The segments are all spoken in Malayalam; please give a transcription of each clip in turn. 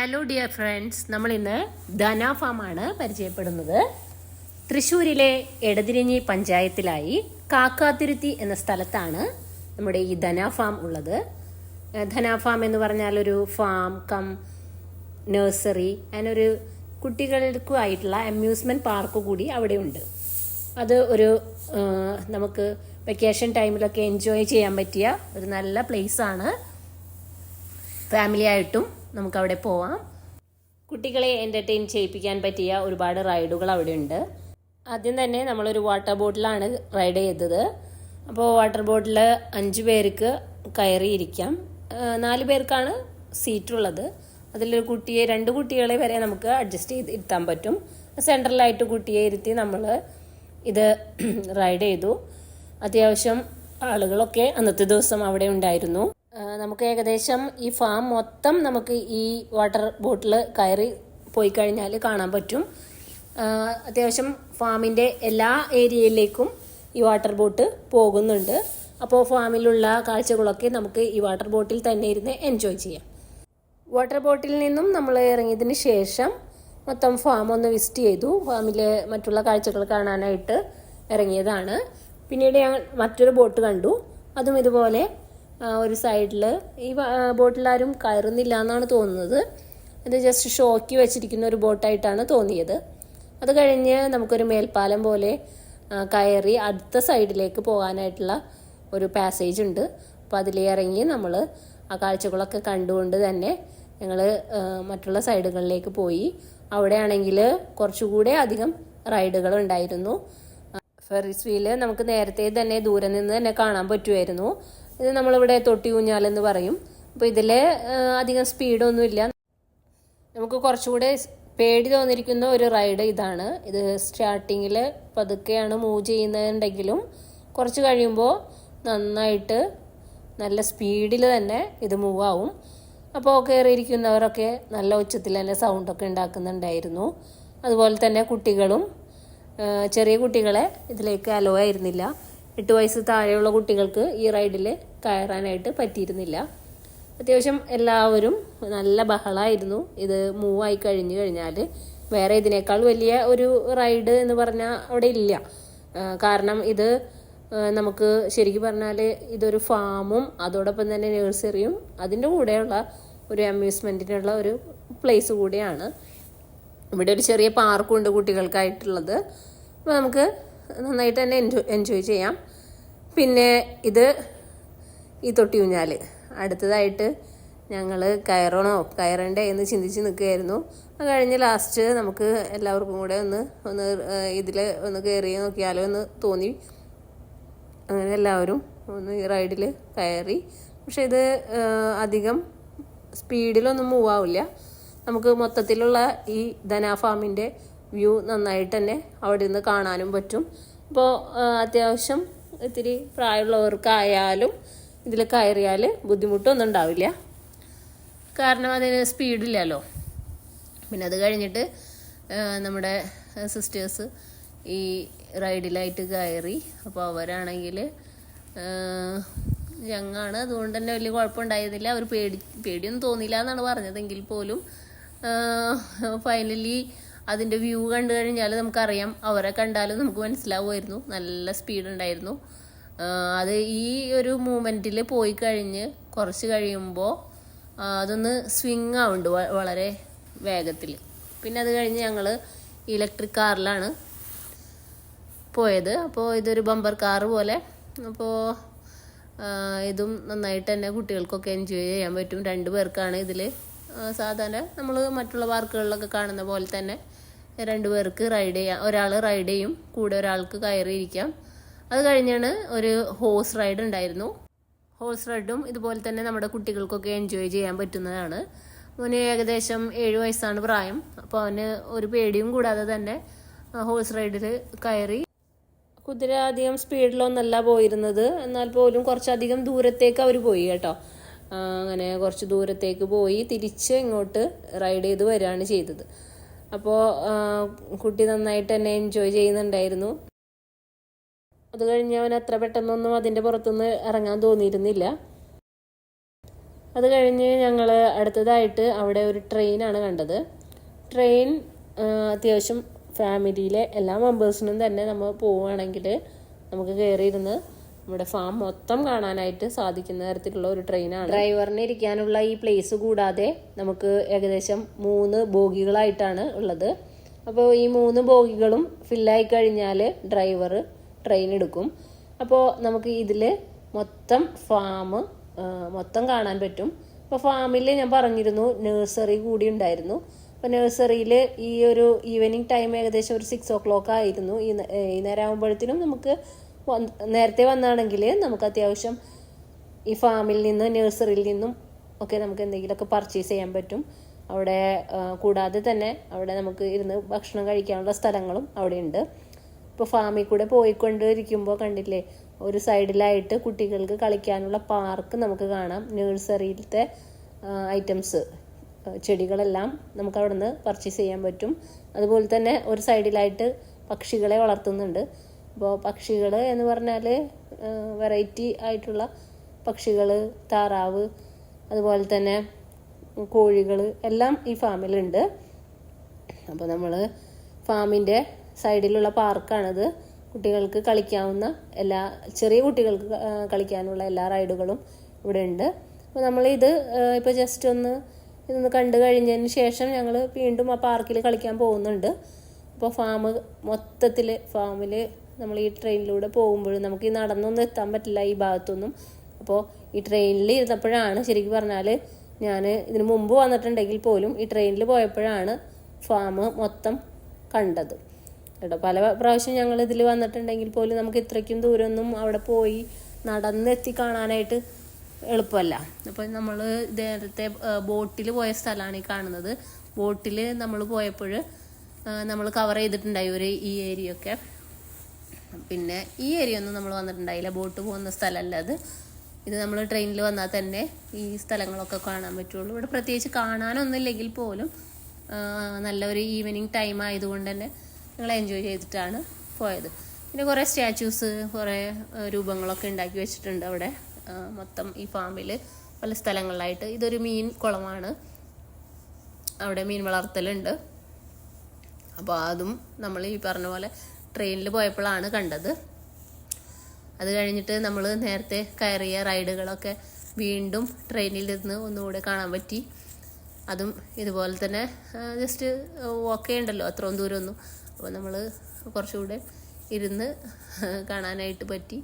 ഹലോ ഡിയർ ഫ്രണ്ട്സ്, നമ്മളിന്ന് ധന ഫാമാണ് പരിചയപ്പെടുന്നത്. തൃശ്ശൂരിലെ എടതിരിഞ്ഞി പഞ്ചായത്തിലായി കാക്കാതുരുത്തി എന്ന സ്ഥലത്താണ് നമ്മുടെ ഈ ധന ഫാം ഉള്ളത്. ധന ഫാം എന്ന് പറഞ്ഞാൽ ഒരു ഫാം കം നഴ്സറി, അതിനൊരു കുട്ടികൾക്കുമായിട്ടുള്ള അമ്യൂസ്മെൻറ്റ് പാർക്ക് കൂടി അവിടെ ഉണ്ട്. അത് ഒരു നമുക്ക് വെക്കേഷൻ ടൈമിലൊക്കെ എൻജോയ് ചെയ്യാൻ പറ്റിയ ഒരു നല്ല പ്ലേസാണ്. ഫാമിലി ആയിട്ടും നമുക്കവിടെ പോവാം. കുട്ടികളെ എൻ്റർടൈൻ ചെയ്യിപ്പിക്കാൻ പറ്റിയ ഒരുപാട് റൈഡുകൾ അവിടെ ഉണ്ട്. ആദ്യം തന്നെ നമ്മളൊരു വാട്ടർ ബോട്ടിലാണ് റൈഡ് ചെയ്തത്. അപ്പോൾ വാട്ടർ ബോട്ടിൽ 5 പേർക്ക് കയറിയിരിക്കാം. 4 പേർക്കാണ് സീറ്റുള്ളത്. അതിലൊരു കുട്ടിയെ 2 കുട്ടികളെ വരെ നമുക്ക് അഡ്ജസ്റ്റ് ചെയ്ത് ഇരുത്താൻ പറ്റും. സെൻട്രലായിട്ട് കുട്ടിയെ ഇരുത്തി നമ്മൾ ഇത് റൈഡ് ചെയ്തു. അത്യാവശ്യം ആളുകളൊക്കെ അന്നത്തെ ദിവസം അവിടെ ഉണ്ടായിരുന്നു. നമുക്ക് ഏകദേശം ഈ ഫാം മൊത്തം നമുക്ക് ഈ വാട്ടർ ബോട്ടിൽ കയറി പോയി കഴിഞ്ഞാൽ കാണാൻ പറ്റും. അത്യാവശ്യം ഫാമിൻ്റെ എല്ലാ ഏരിയയിലേക്കും ഈ വാട്ടർ ബോട്ട് പോകുന്നുണ്ട്. അപ്പോൾ ഫാമിലുള്ള കാഴ്ചകളൊക്കെ നമുക്ക് ഈ വാട്ടർ ബോട്ടിൽ തന്നെ ഇരുന്ന് എൻജോയ് ചെയ്യാം. വാട്ടർ ബോട്ടിൽ നിന്നും നമ്മൾ ഇറങ്ങിയതിന് ശേഷം മൊത്തം ഫാം ഒന്ന് വിസിറ്റ് ചെയ്തു. ഫാമിലെ മറ്റുള്ള കാഴ്ചകൾ കാണാനായിട്ട് ഇറങ്ങിയതാണ്. പിന്നീട് ഞങ്ങൾ മറ്റൊരു ബോട്ട് കണ്ടു. അതും ഇതുപോലെ ഒരു സൈഡിൽ ഈ ബോട്ടിലാരും കയറുന്നില്ല എന്നാണ് തോന്നുന്നത്. ഇത് ജസ്റ്റ് ഷോക്കി വെച്ചിരിക്കുന്ന ഒരു ബോട്ടായിട്ടാണ് തോന്നിയത്. അത് കഴിഞ്ഞ് നമുക്കൊരു മേൽപ്പാലം പോലെ കയറി അടുത്ത സൈഡിലേക്ക് പോകാനായിട്ടുള്ള ഒരു പാസേജ് ഉണ്ട്. അപ്പോൾ അതിലിറങ്ങി നമ്മൾ ആ കാഴ്ചകളൊക്കെ കണ്ടുകൊണ്ട് തന്നെ ഞങ്ങൾ മറ്റുള്ള സൈഡുകളിലേക്ക് പോയി. അവിടെയാണെങ്കിൽ കുറച്ചുകൂടെ അധികം റൈഡുകൾ ഉണ്ടായിരുന്നു. ഫെറിസ് വീല് നമുക്ക് നേരത്തെ തന്നെ ദൂരെ നിന്ന് തന്നെ കാണാൻ പറ്റുമായിരുന്നു. ഇത് നമ്മളിവിടെ തൊട്ടി ഊഞ്ഞാലെന്ന് പറയും. അപ്പോൾ ഇതിൽ അധികം സ്പീഡൊന്നുമില്ല. നമുക്ക് കുറച്ചുകൂടെ പേടി തോന്നിയിരിക്കുന്ന ഒരു റൈഡ് ഇതാണ്. ഇത് സ്റ്റാർട്ടിങ്ങിൽ പതുക്കെയാണ് മൂവ് ചെയ്യുന്നതുണ്ടെങ്കിലും കുറച്ച് കഴിയുമ്പോൾ നന്നായിട്ട് നല്ല സ്പീഡിൽ തന്നെ ഇത് മൂവ് ആവും. അപ്പോൾ കയറിയിരിക്കുന്നവരൊക്കെ നല്ല ഉച്ചത്തിൽ തന്നെ സൗണ്ടൊക്കെ ഉണ്ടാക്കുന്നുണ്ടായിരുന്നു. അതുപോലെ തന്നെ കുട്ടികളും ചെറിയ കുട്ടികളെ ഇതിലേക്ക് അലോ ആയിരുന്നില്ല. 8 വയസ്സ് താഴെയുള്ള കുട്ടികൾക്ക് ഈ റൈഡിൽ കയറാനായിട്ട് പറ്റിയിരുന്നില്ല. അത്യാവശ്യം എല്ലാവരും നല്ല ബഹളമായിരുന്നു. ഇത് മൂവായി കഴിഞ്ഞു കഴിഞ്ഞാൽ വേറെ ഇതിനേക്കാൾ വലിയ ഒരു റൈഡ് എന്ന് പറഞ്ഞാൽ അവിടെ ഇല്ല. കാരണം ഇത് നമുക്ക് ശരിക്കും പറഞ്ഞാൽ ഇതൊരു ഫാമും അതോടൊപ്പം തന്നെ നഴ്സറിയും അതിൻ്റെ കൂടെയുള്ള ഒരു അമ്യൂസ്മെൻറ്റിനുള്ള ഒരു പ്ലേസ് കൂടിയാണ്. ഇവിടെ ഒരു ചെറിയ പാർക്കും ഉണ്ട് കുട്ടികൾക്കായിട്ടുള്ളത്. അപ്പോൾ നമുക്ക് നന്നായിട്ട് തന്നെ എൻജോയ് ചെയ്യാം. പിന്നെ ഇത് ഈ തൊട്ടി ഊഞ്ഞാൽ അടുത്തതായിട്ട് ഞങ്ങൾ കയറണ്ടേ എന്ന് ചിന്തിച്ച് നിൽക്കുകയായിരുന്നു. അത് കഴിഞ്ഞ് ലാസ്റ്റ് നമുക്ക് എല്ലാവർക്കും കൂടെ ഒന്ന് ഇതിൽ ഒന്ന് കയറി നോക്കിയാലോ എന്ന് തോന്നി. അങ്ങനെ എല്ലാവരും ഒന്ന് ഈ റൈഡിൽ കയറി. പക്ഷെ ഇത് അധികം സ്പീഡിലൊന്നും മൂവ് ആവില്ല. നമുക്ക് മൊത്തത്തിലുള്ള ഈ ധന ഫാമിൻ്റെ വ്യൂ നന്നായിട്ട് തന്നെ അവിടെ നിന്ന് കാണാനും പറ്റും. അപ്പോൾ അത്യാവശ്യം ഇത്തിരി പ്രായമുള്ളവർക്കായാലും ഇതിൽ കയറിയാൽ ബുദ്ധിമുട്ടൊന്നും ഉണ്ടാവില്ല. കാരണം അതിന് സ്പീഡില്ലല്ലോ. പിന്നെ അത് കഴിഞ്ഞിട്ട് നമ്മുടെ സിസ്റ്റേഴ്സ് ഈ റൈഡിലായിട്ട് കയറി. അപ്പോൾ അവരാണെങ്കിൽ യങ്ങാണ്, അതുകൊണ്ട് തന്നെ വലിയ കുഴപ്പമുണ്ടായിരുന്നില്ല. അവർ പേടിയൊന്നും തോന്നിയില്ല എന്നാണ് പറഞ്ഞതെങ്കിൽ പോലും ഫൈനലി അതിൻ്റെ വ്യൂ കണ്ടു കഴിഞ്ഞാൽ നമുക്കറിയാം. അവരെ കണ്ടാലും നമുക്ക് മനസ്സിലാവുമായിരുന്നു നല്ല സ്പീഡ് ഉണ്ടായിരുന്നു. അത് ഈ ഒരു മൂമെൻറ്റിൽ പോയി കഴിഞ്ഞ് കുറച്ച് കഴിയുമ്പോൾ അതൊന്ന് സ്വിങ് ആവുന്നുണ്ട് വളരെ വേഗത്തിൽ. പിന്നെ അത് കഴിഞ്ഞ് ഞങ്ങൾ ഇലക്ട്രിക് കാറിലാണ് പോയത്. അപ്പോൾ ഇതൊരു ബമ്പർ കാറ് പോലെ. അപ്പോൾ ഇതും നന്നായിട്ട് തന്നെ കുട്ടികൾക്കൊക്കെ എൻജോയ് ചെയ്യാൻ പറ്റും. 2 പേർക്കാണ് ഇതിൽ. സാധാരണ നമ്മൾ മറ്റുള്ള പാർക്കുകളിലൊക്കെ കാണുന്ന പോലെ തന്നെ 2 പേർക്ക് റൈഡ് ചെയ്യാം. ഒരാൾ റൈഡ് ചെയ്യും, കൂടെ ഒരാൾക്ക് കയറിയിരിക്കാം. അത് കഴിഞ്ഞാണ് ഒരു ഹോഴ്സ് റൈഡ് ഉണ്ടായിരുന്നു. ഹോഴ്സ് റൈഡും ഇതുപോലെ തന്നെ നമ്മുടെ കുട്ടികൾക്കൊക്കെ എൻജോയ് ചെയ്യാൻ പറ്റുന്നതാണ്. അവന് ഏകദേശം 7 വയസ്സാണ് പ്രായം. അപ്പോൾ അവന് ഒരു പേടിയും കൂടാതെ തന്നെ ഹോഴ്സ് റൈഡിൽ കയറി. കുതിര അധികം സ്പീഡിലൊന്നല്ല പോയിരുന്നത്, എന്നാൽ പോലും കുറച്ചധികം ദൂരത്തേക്ക് അവർ പോയി കേട്ടോ. അങ്ങനെ കുറച്ച് ദൂരത്തേക്ക് പോയി തിരിച്ച് ഇങ്ങോട്ട് റൈഡ് ചെയ്ത് വരികയാണ് ചെയ്തത്. അപ്പോൾ കുട്ടി നന്നായിട്ട് തന്നെ എൻജോയ് ചെയ്യുന്നുണ്ടായിരുന്നു. അത് കഴിഞ്ഞ് അവൻ അത്ര പെട്ടെന്നൊന്നും അതിൻ്റെ പുറത്തുനിന്ന് ഇറങ്ങാൻ തോന്നിയിരുന്നില്ല. അത് കഴിഞ്ഞ് ഞങ്ങൾ അടുത്തതായിട്ട് അവിടെ ഒരു ട്രെയിനാണ് കണ്ടത്. ട്രെയിൻ അത്യാവശ്യം ഫാമിലിയിലെ എല്ലാ മെമ്പേഴ്സിനും തന്നെ നമ്മൾ പോവുകയാണെങ്കിൽ നമുക്ക് കയറിയിരുന്ന് നമ്മുടെ ഫാം മൊത്തം കാണാനായിട്ട് സാധിക്കുന്ന തരത്തിലുള്ള ഒരു ട്രെയിനാണ്. ഡ്രൈവറിന് ഇരിക്കാനുള്ള ഈ പ്ലേസ് കൂടാതെ നമുക്ക് ഏകദേശം 3 ബോഗികളായിട്ടാണ് ഉള്ളത്. അപ്പോൾ ഈ 3 ബോഗികളും ഫില്ലായി കഴിഞ്ഞാൽ ഡ്രൈവർ ട്രെയിൻ എടുക്കും. അപ്പോൾ നമുക്ക് ഇതിൽ മൊത്തം ഫാം മൊത്തം കാണാൻ പറ്റും. അപ്പോൾ ഫാമിൽ ഞാൻ പറഞ്ഞിരുന്നു നഴ്സറി കൂടി ഉണ്ടായിരുന്നു. അപ്പോൾ നഴ്സറിയിൽ ഈ ഒരു ഈവനിങ് ടൈം ഏകദേശം ഒരു 6 o'clock ആയിരുന്നു. ഈ നേരം ആകുമ്പോഴത്തേനും നമുക്ക് നേരത്തെ വന്നാണെങ്കിൽ നമുക്ക് അത്യാവശ്യം ഈ ഫാമിൽ നിന്ന് നഴ്സറിയിൽ നിന്നും ഒക്കെ നമുക്ക് എന്തെങ്കിലുമൊക്കെ പർച്ചേസ് ചെയ്യാൻ പറ്റും. അവിടെ കൂടാതെ തന്നെ അവിടെ നമുക്ക് ഇരുന്ന് ഭക്ഷണം കഴിക്കാനുള്ള സ്ഥലങ്ങളും അവിടെ ഉണ്ട്. ഇപ്പോൾ ഫാമിൽ കൂടെ പോയിക്കൊണ്ടിരിക്കുമ്പോൾ കണ്ടില്ലേ, ഒരു സൈഡിലായിട്ട് കുട്ടികൾക്ക് കളിക്കാനുള്ള പാർക്ക് നമുക്ക് കാണാം. നഴ്സറിയിലത്തെ ഐറ്റംസ് ചെടികളെല്ലാം നമുക്ക് അവിടെ നിന്ന് പർച്ചേസ് ചെയ്യാൻ പറ്റും. അതുപോലെ തന്നെ ഒരു സൈഡിലായിട്ട് പക്ഷികളെ വളർത്തുന്നുണ്ട്. അപ്പോൾ പക്ഷികൾ എന്ന് പറഞ്ഞാൽ വെറൈറ്റി ആയിട്ടുള്ള പക്ഷികൾ, താറാവ്, അതുപോലെ തന്നെ കോഴികൾ എല്ലാം ഈ ഫാമിലുണ്ട്. അപ്പോൾ നമ്മൾ ഫാമിൻ്റെ സൈഡിലുള്ള പാർക്കാണിത്. കുട്ടികൾക്ക് കളിക്കാവുന്ന ചെറിയ കുട്ടികൾക്ക് കളിക്കാനുള്ള എല്ലാ റൈഡുകളും ഇവിടെ ഉണ്ട്. അപ്പോൾ നമ്മളിത് ഇപ്പോൾ ജസ്റ്റ് ഇതൊന്ന് കണ്ടു കഴിഞ്ഞതിന് ശേഷം ഞങ്ങൾ വീണ്ടും ആ പാർക്കിൽ കളിക്കാൻ പോകുന്നുണ്ട്. അപ്പോൾ ഫാമിൽ നമ്മൾ ഈ ട്രെയിനിലൂടെ പോകുമ്പോഴും നമുക്ക് ഈ നടന്നൊന്നും എത്താൻ പറ്റില്ല ഈ ഭാഗത്തൊന്നും. അപ്പോൾ ഈ ട്രെയിനിൽ ഇരുന്നപ്പോഴാണ്, ശരിക്കും പറഞ്ഞാൽ ഞാൻ ഇതിന് മുമ്പ് വന്നിട്ടുണ്ടെങ്കിൽ പോലും ഈ ട്രെയിനിൽ പോയപ്പോഴാണ് ഫാം മൊത്തം കണ്ടത് കേട്ടോ. പല പ്രാവശ്യം ഞങ്ങൾ ഇതിൽ വന്നിട്ടുണ്ടെങ്കിൽ പോലും നമുക്ക് ഇത്രയ്ക്കും ദൂരമൊന്നും അവിടെ പോയി നടന്നെത്തി കാണാനായിട്ട് എളുപ്പമല്ല. അപ്പോൾ നമ്മൾ നേരത്തെ ബോട്ടിൽ പോയ സ്ഥലമാണ് ഈ കാണുന്നത്. ബോട്ടിൽ നമ്മൾ പോയപ്പോൾ നമ്മൾ കവർ ചെയ്തിട്ടുണ്ടായി ഈ ഏരിയ ഒക്കെ. പിന്നെ ഈ ഏരിയ ഒന്നും നമ്മൾ വന്നിട്ടുണ്ടായില്ല, ബോട്ട് പോകുന്ന സ്ഥലമല്ല അത്. ഇത് നമ്മൾ ട്രെയിനിൽ വന്നാൽ തന്നെ ഈ സ്ഥലങ്ങളൊക്കെ കാണാൻ പറ്റുള്ളൂ. ഇവിടെ പ്രത്യേകിച്ച് കാണാനൊന്നുമില്ലെങ്കിൽ പോലും നല്ലൊരു ഈവനിങ് ടൈം ആയതുകൊണ്ട് തന്നെ ഞങ്ങൾ എൻജോയ് ചെയ്തിട്ടാണ് പോയത്. പിന്നെ കുറേ സ്റ്റാച്യൂസ്, കുറേ രൂപങ്ങളൊക്കെ ഉണ്ടാക്കി വെച്ചിട്ടുണ്ട് അവിടെ മൊത്തം ഈ ഫാമിൽ പല സ്ഥലങ്ങളിലായിട്ട്. ഇതൊരു മീൻ കുളമാണ്, അവിടെ മീൻ വളർത്തലുണ്ട്. അപ്പോൾ അതും നമ്മൾ ഈ പറഞ്ഞ പോലെ ട്രെയിനിൽ പോയപ്പോഴാണ് കണ്ടത്. അത് കഴിഞ്ഞിട്ട് നമ്മൾ നേരത്തെ കയറിയ റൈഡുകളൊക്കെ വീണ്ടും ട്രെയിനിലിരുന്ന് ഒന്നുകൂടെ കാണാൻ പറ്റി. അതും ഇതുപോലെ തന്നെ ജസ്റ്റ് വോക്ക് ഉണ്ടല്ലോ അത്രയും ദൂരമൊന്നും. അപ്പോൾ നമ്മൾ കുറച്ചുകൂടെ ഇരുന്ന് കാണാനായിട്ട് പറ്റി.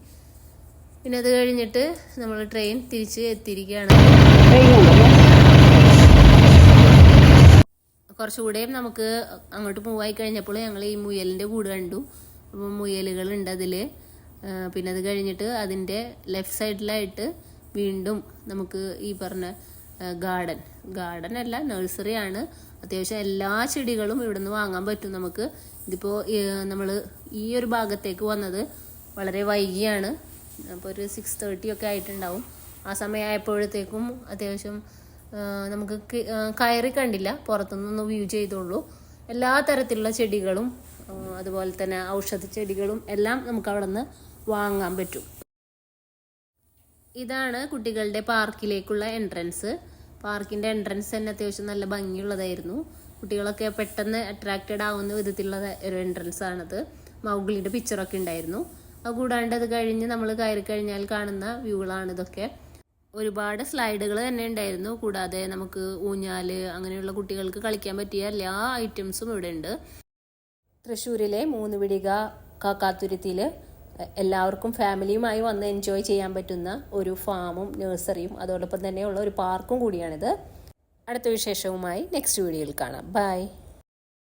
പിന്നെ അത് കഴിഞ്ഞിട്ട് നമ്മൾ ട്രെയിൻ തിരിച്ച് എത്തിയിരിക്കുകയാണ്. കുറച്ചുകൂടെയും നമുക്ക് അങ്ങോട്ട് മൂവായി കഴിഞ്ഞപ്പോൾ ഞങ്ങൾ ഈ മുയലിൻ്റെ കൂട് കണ്ടു. അപ്പോൾ മുയലുകളുണ്ട് അതിൽ. പിന്നെ അത് കഴിഞ്ഞിട്ട് അതിൻ്റെ ലെഫ്റ്റ് സൈഡിലായിട്ട് വീണ്ടും നമുക്ക് ഈ പറഞ്ഞ ഗാർഡൻ അല്ല, നഴ്സറിയാണ്. അത്യാവശ്യം എല്ലാ ചെടികളും ഇവിടെ നിന്ന് വാങ്ങാൻ പറ്റും നമുക്ക്. ഇതിപ്പോൾ നമ്മൾ ഈ ഒരു ഭാഗത്തേക്ക് വന്നത് വളരെ വൈകിയാണ്. അപ്പോൾ ഒരു 6:30 ഒക്കെ ആയിട്ടുണ്ടാവും. ആ സമയമായപ്പോഴത്തേക്കും അത്യാവശ്യം നമുക്ക് കയറി കണ്ടില്ല, പുറത്തുനിന്നൊന്ന് വ്യൂ ചെയ്തോളൂ. എല്ലാ തരത്തിലുള്ള ചെടികളും അതുപോലെ തന്നെ ഔഷധ ചെടികളും എല്ലാം നമുക്ക് അവിടെ നിന്ന് വാങ്ങാൻ പറ്റും. ഇതാണ് കുട്ടികളുടെ പാർക്കിലേക്കുള്ള എൻട്രൻസ്. പാർക്കിൻ്റെ എൻട്രൻസ് തന്നെ അത്യാവശ്യം നല്ല ഭംഗിയുള്ളതായിരുന്നു. കുട്ടികളൊക്കെ പെട്ടെന്ന് അട്രാക്റ്റഡ് ആവുന്ന വിധത്തിലുള്ള ഒരു എൻട്രൻസ് ആണത്. മൗഗ്ലിയുടെ പിക്ചറൊക്കെ ഉണ്ടായിരുന്നു. അതുകൂടാണ്ട് അത് കഴിഞ്ഞ് നമ്മൾ കയറി കഴിഞ്ഞാൽ കാണുന്ന വ്യൂകളാണ് ഇതൊക്കെ. ഒരുപാട് സ്ലൈഡുകൾ തന്നെ ഉണ്ടായിരുന്നു. കൂടാതെ നമുക്ക് ഊഞ്ഞാല്, അങ്ങനെയുള്ള കുട്ടികൾക്ക് കളിക്കാൻ പറ്റിയ എല്ലാ ഐറ്റംസും ഇവിടെ ഉണ്ട്. തൃശ്ശൂരിലെ 3 പീടിക കാക്കാത്തുരുത്തിയിൽ എല്ലാവർക്കും ഫാമിലിയുമായി വന്ന് എൻജോയ് ചെയ്യാൻ പറ്റുന്ന ഒരു ഫാമും നഴ്സറിയും അതോടൊപ്പം തന്നെയുള്ള ഒരു പാർക്കും കൂടിയാണിത്. അടുത്ത വിശേഷവുമായി നെക്സ്റ്റ് വീഡിയോയിൽ കാണാം. ബൈ.